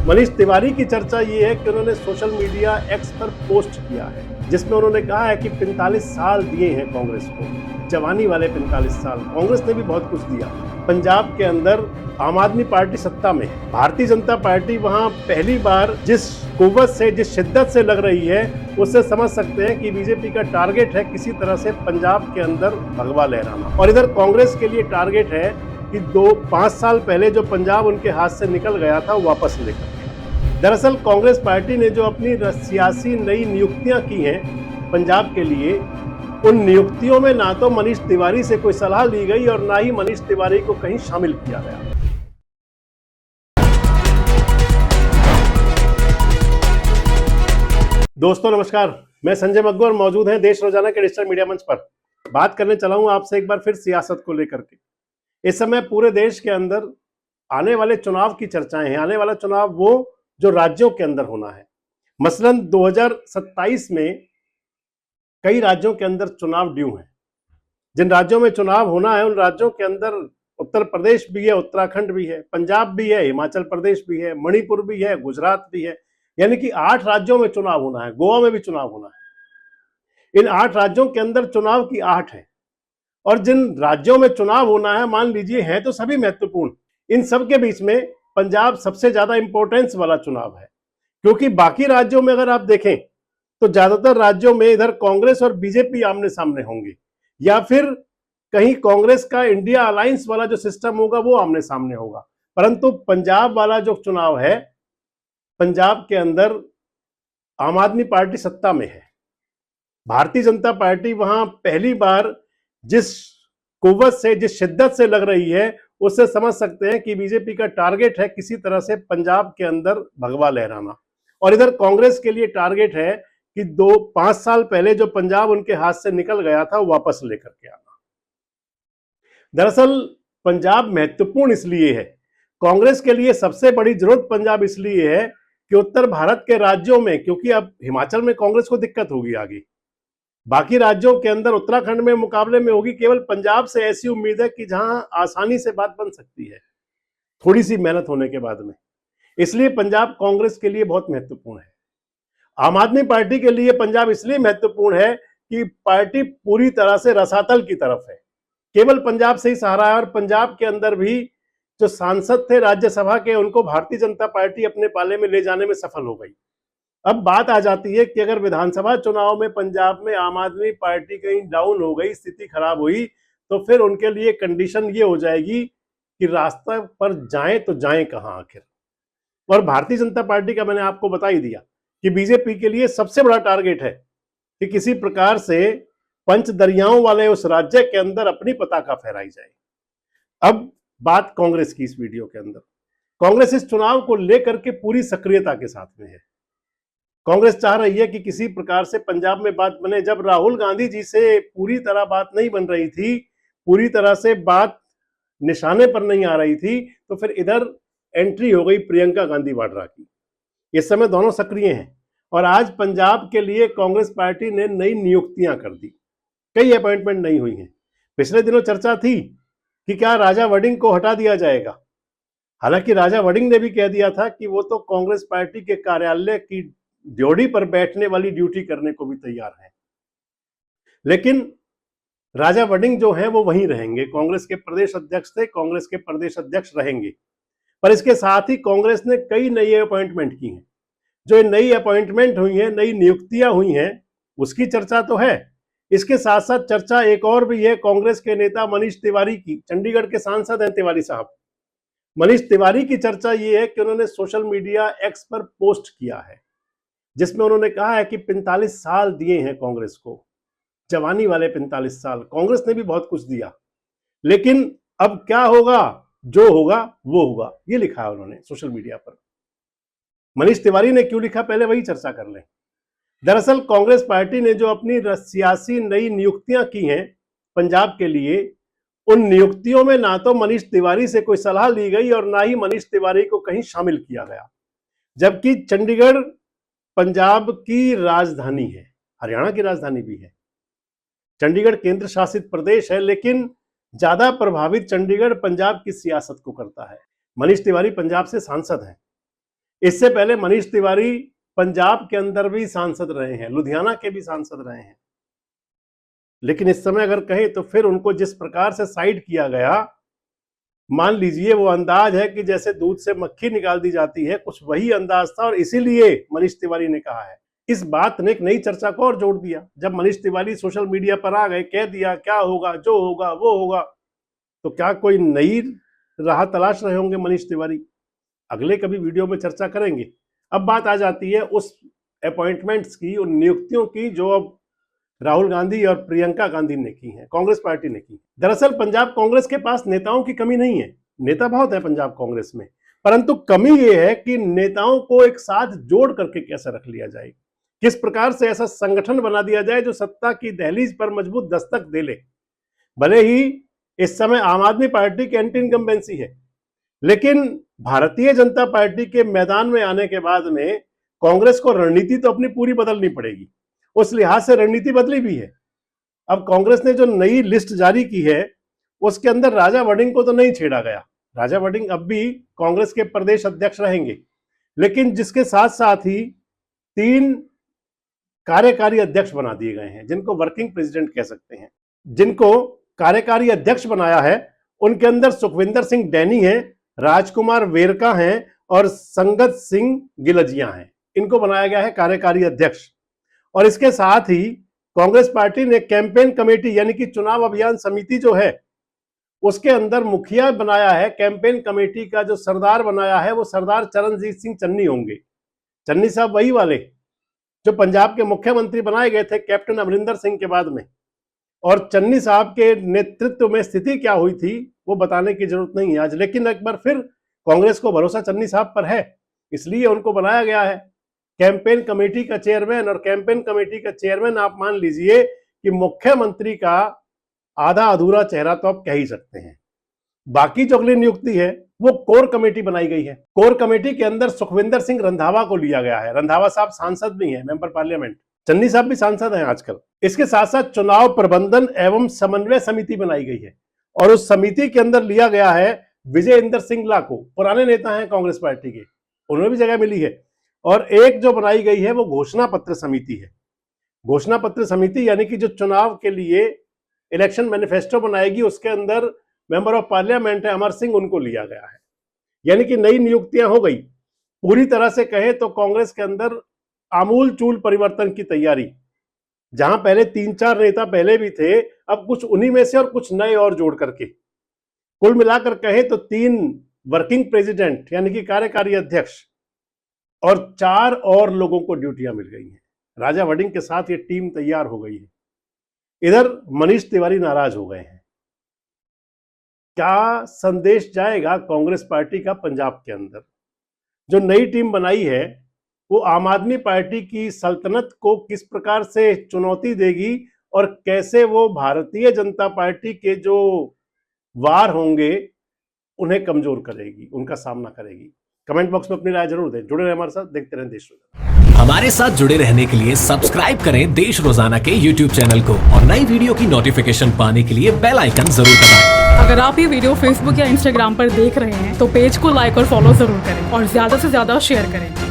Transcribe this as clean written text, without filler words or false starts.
मनीष तिवारी की चर्चा ये है कि उन्होंने सोशल मीडिया एक्स पर पोस्ट किया है जिसमें उन्होंने कहा है कि 45 साल दिए हैं कांग्रेस को, जवानी वाले 45 साल। कांग्रेस ने भी बहुत कुछ दिया। पंजाब के अंदर आम आदमी पार्टी सत्ता में है, भारतीय जनता पार्टी वहां पहली बार जिस कुव्वत से, जिस शिद्दत से लग रही है, उससे समझ सकते हैं कि बीजेपी का टारगेट है किसी तरह से पंजाब के अंदर भगवा लहराना। और इधर कांग्रेस के लिए टारगेट है कि 5 साल पहले जो पंजाब उनके हाथ से निकल गया था वो वापस लेकर। दरअसल कांग्रेस पार्टी ने जो अपनी सियासी नई नियुक्तियां की हैं पंजाब के लिए, उन नियुक्तियों में ना तो मनीष तिवारी से कोई सलाह ली गई और ना ही मनीष तिवारी को कहीं शामिल किया गया। दोस्तों नमस्कार, मैं संजय मग्गू और मौजूद हैं देश रोजाना के डिजिटल मीडिया मंच पर। बात करने चला हूं आपसे एक बार फिर सियासत को लेकर के। इस समय पूरे देश के अंदर आने वाले चुनाव की चर्चाएं हैं। आने वाला चुनाव वो जो राज्यों के अंदर होना है। मसलन 2027 में कई राज्यों के अंदर चुनाव ड्यू हैं। जिन राज्यों में चुनाव होना है उन राज्यों के अंदर उत्तर प्रदेश भी है, उत्तराखंड भी है, पंजाब भी है, हिमाचल प्रदेश भी है, मणिपुर भी है, गुजरात भी है। यानी कि 8 राज्यों में चुनाव होना है। गोवा में भी चुनाव होना है। इन 8 राज्यों के अंदर चुनाव की 8 है। और जिन राज्यों में चुनाव होना है, मान लीजिए हैं तो सभी महत्वपूर्ण, इन सब के बीच में पंजाब सबसे ज्यादा इंपॉर्टेंस वाला चुनाव है। क्योंकि बाकी राज्यों में अगर आप देखें तो ज्यादातर राज्यों में इधर कांग्रेस और बीजेपी आमने सामने होंगे, या फिर कहीं कांग्रेस का इंडिया अलायंस वाला जो सिस्टम होगा वो आमने सामने होगा। परंतु पंजाब वाला जो चुनाव है, पंजाब के अंदर आम आदमी पार्टी सत्ता में है। भारतीय जनता पार्टी वहां पहली बार जिस कुव्वत से, जिस शिद्दत से लग रही है, उससे समझ सकते हैं कि बीजेपी का टारगेट है किसी तरह से पंजाब के अंदर भगवा लहराना। और इधर कांग्रेस के लिए टारगेट है कि 5 साल पहले जो पंजाब उनके हाथ से निकल गया था वो वापस लेकर के आना। दरअसल पंजाब महत्वपूर्ण इसलिए है, कांग्रेस के लिए सबसे बड़ी जरूरत पंजाब इसलिए है कि उत्तर भारत के राज्यों में, क्योंकि अब हिमाचल में कांग्रेस को दिक्कत होगी आगे, बाकी राज्यों के अंदर उत्तराखंड में मुकाबले में होगी। केवल पंजाब से ऐसी उम्मीद है कि जहां आसानी से बात बन सकती है थोड़ी सी मेहनत होने के बाद में। इसलिए पंजाब कांग्रेस के लिए बहुत महत्वपूर्ण है। आम आदमी पार्टी के लिए पंजाब इसलिए महत्वपूर्ण है कि पार्टी पूरी तरह से रसातल की तरफ है। केवल पंजाब से ही सहारा है। और पंजाब के अंदर भी जो सांसद थे राज्यसभा के, उनको भारतीय जनता पार्टी अपने पाले में ले जाने में सफल हो गई। अब बात आ जाती है कि अगर विधानसभा चुनाव में पंजाब में आम आदमी पार्टी कहीं डाउन हो गई, स्थिति खराब हुई, तो फिर उनके लिए कंडीशन ये हो जाएगी कि रास्ते पर जाएं तो जाएं कहां आखिर। और भारतीय जनता पार्टी का मैंने आपको बता ही दिया कि बीजेपी के लिए सबसे बड़ा टारगेट है कि किसी प्रकार से पंच दरियाओं वाले उस राज्य के अंदर अपनी पताका फहराई जाए। अब बात कांग्रेस की इस वीडियो के अंदर। कांग्रेस इस चुनाव को लेकर के पूरी सक्रियता के साथ में है। कांग्रेस चाह रही है कि किसी प्रकार से पंजाब में बात बने। जब राहुल गांधी जी से पूरी तरह बात नहीं बन रही थी, पूरी तरह से बात निशाने पर नहीं आ रही थी, तो फिर इधर एंट्री हो गई प्रियंका गांधी वाड्रा की। इस समय दोनों सक्रिय हैं। और आज पंजाब के लिए कांग्रेस पार्टी ने नई नियुक्तियां कर दी। कई अपॉइंटमेंट नहीं हुई हैं। पिछले दिनों चर्चा थी कि क्या राजा वड़िंग को हटा दिया जाएगा। हालांकि राजा वड़िंग ने भी कह दिया था कि वो तो कांग्रेस पार्टी के कार्यालय की ड्योढ़ी पर बैठने वाली ड्यूटी करने को भी तैयार है। लेकिन राजा वड़िंग जो है वो वहीं रहेंगे। कांग्रेस के प्रदेश अध्यक्ष थे, कांग्रेस के प्रदेश अध्यक्ष रहेंगे। पर इसके साथ ही कांग्रेस ने कई नई अपॉइंटमेंट की हैं। जो नई अपॉइंटमेंट हुई हैं, नई नियुक्तियां हुई हैं, उसकी चर्चा तो है। इसके साथ साथ चर्चा एक और भी है कांग्रेस के नेता मनीष तिवारी की। चंडीगढ़ के सांसद हैं तिवारी साहब। मनीष तिवारी की चर्चा ये है कि उन्होंने सोशल मीडिया एक्स पर पोस्ट किया है जिसमें उन्होंने कहा है कि 45 साल दिए हैं कांग्रेस को, जवानी वाले 45 साल। कांग्रेस ने भी बहुत कुछ दिया, लेकिन अब क्या होगा, जो होगा वो होगा, ये लिखा है उन्होंने सोशल मीडिया पर। मनीष तिवारी ने क्यों लिखा, पहले वही चर्चा कर लें। दरअसल कांग्रेस पार्टी ने जो अपनी सियासी नई नियुक्तियां की हैं पंजाब के लिए, उन नियुक्तियों में ना तो मनीष तिवारी से कोई सलाह ली गई और ना ही मनीष तिवारी को कहीं शामिल किया गया। जबकि चंडीगढ़ पंजाब की राजधानी है, हरियाणा की राजधानी भी है। चंडीगढ़ केंद्र शासित प्रदेश है, लेकिन ज्यादा प्रभावित चंडीगढ़ पंजाब की सियासत को करता है। मनीष तिवारी पंजाब से सांसद हैं। इससे पहले मनीष तिवारी पंजाब के अंदर भी सांसद रहे हैं, लुधियाना के भी सांसद रहे हैं। लेकिन इस समय अगर कहें तो फिर उनको जिस प्रकार से साइड किया गया, मान लीजिए वो अंदाज है कि जैसे दूध से मक्खी निकाल दी जाती है, कुछ वही अंदाज था। और इसीलिए मनीष तिवारी ने कहा है, इस बात ने एक नई चर्चा को और जोड़ दिया। जब मनीष तिवारी सोशल मीडिया पर आ गए, कह दिया क्या होगा, जो होगा वो होगा, तो क्या कोई नई राह तलाश रहे होंगे मनीष तिवारी? अगले कभी वीडियो में चर्चा करेंगे। अब बात आ जाती है उस अपॉइंटमेंट्स की, उन नियुक्तियों की जो अब राहुल गांधी और प्रियंका गांधी ने की है, कांग्रेस पार्टी ने की। दरअसल पंजाब कांग्रेस के पास नेताओं की कमी नहीं है, नेता बहुत है पंजाब कांग्रेस में, परंतु कमी यह है कि नेताओं को एक साथ जोड़ करके कैसे रख लिया जाए, किस प्रकार से ऐसा संगठन बना दिया जाए जो सत्ता की दहलीज पर मजबूत दस्तक दे ले। भले ही इस समय आम आदमी पार्टी की एंटी इनकम्बेंसी है, लेकिन भारतीय जनता पार्टी के मैदान में आने के बाद में कांग्रेस को रणनीति तो अपनी पूरी बदलनी पड़ेगी। उस लिहाज से रणनीति बदली भी है। अब कांग्रेस ने जो नई लिस्ट जारी की है उसके अंदर राजा वड़िंग को तो नहीं छेड़ा गया। राजा वड़िंग अब भी कांग्रेस के प्रदेश अध्यक्ष रहेंगे, लेकिन जिसके साथ साथ ही 3 कार्यकारी अध्यक्ष बना दिए गए हैं, जिनको वर्किंग प्रेसिडेंट कह सकते हैं। जिनको कार्यकारी अध्यक्ष बनाया है उनके अंदर सुखविंदर सिंह डैनी है, राजकुमार वेरका हैं और संगत सिंह गिलजिया हैं। इनको बनाया गया है कार्यकारी अध्यक्ष। और इसके साथ ही कांग्रेस पार्टी ने कैंपेन कमेटी यानी कि चुनाव अभियान समिति जो है उसके अंदर मुखिया बनाया है। कैंपेन कमेटी का जो सरदार बनाया है वो सरदार चरणजीत सिंह चन्नी होंगे। चन्नी साहब वही वाले जो पंजाब के मुख्यमंत्री बनाए गए थे कैप्टन अमरिंदर सिंह के बाद में। और चन्नी साहब के नेतृत्व में स्थिति क्या हुई थी वो बताने की जरूरत नहीं है आज, लेकिन एक बार फिर कांग्रेस को भरोसा चन्नी साहब पर है, इसलिए उनको बनाया गया है कैंपेन कमेटी का चेयरमैन। और कैंपेन कमेटी का चेयरमैन आप मान लीजिए कि मुख्यमंत्री का आधा अधूरा चेहरा तो आप कह ही सकते हैं। बाकी जो अगली नियुक्ति है वो कोर कमेटी बनाई गई है। कोर कमेटी के अंदर सुखविंदर सिंह रंधावा को लिया गया है। रंधावा साहब सांसद भी हैं, मेंबर पार्लियामेंट। चन्नी साहब भी सांसद हैं आजकल। इसके साथ साथ चुनाव प्रबंधन एवं समन्वय समिति बनाई गई है और उस समिति के अंदर लिया गया है विजय इंदर सिंगला को। पुराने नेता हैं कांग्रेस पार्टी के, उन्हें भी जगह मिली है। और एक जो बनाई गई है वो घोषणा पत्र समिति है। घोषणा पत्र समिति यानी कि जो चुनाव के लिए इलेक्शन मैनिफेस्टो बनाएगी, उसके अंदर मेंबर ऑफ पार्लियामेंट है अमर सिंह, उनको लिया गया है। यानी कि नई नियुक्तियां हो गई। पूरी तरह से कहे तो कांग्रेस के अंदर आमूल चूल परिवर्तन की तैयारी। जहां पहले 3-4 नेता पहले भी थे, अब कुछ उन्हीं में से और कुछ नए और जोड़ करके कुल मिलाकर कहे तो 3 वर्किंग प्रेसिडेंट यानी कि कार्यकारी अध्यक्ष और 4 और लोगों को ड्यूटियां मिल गई हैं। राजा वड़िंग के साथ ये टीम तैयार हो गई है। इधर मनीष तिवारी नाराज हो गए हैं। क्या संदेश जाएगा कांग्रेस पार्टी का पंजाब के अंदर? जो नई टीम बनाई है वो आम आदमी पार्टी की सल्तनत को किस प्रकार से चुनौती देगी और कैसे वो भारतीय जनता पार्टी के जो वार होंगे उन्हें कमजोर करेगी, उनका सामना करेगी? कमेंट बॉक्स में अपनी राय जरूर दें। जुड़े रहें हमारे साथ, देखते रहें देश रोजाना। हमारे साथ जुड़े रहने के लिए सब्सक्राइब करें देश रोजाना के YouTube चैनल को और नई वीडियो की नोटिफिकेशन पाने के लिए बेल आइकन जरूर दबाएं। अगर आप ये वीडियो Facebook या Instagram पर देख रहे हैं तो पेज को लाइक और फॉलो जरूर करें और ज्यादा से ज्यादा शेयर करें।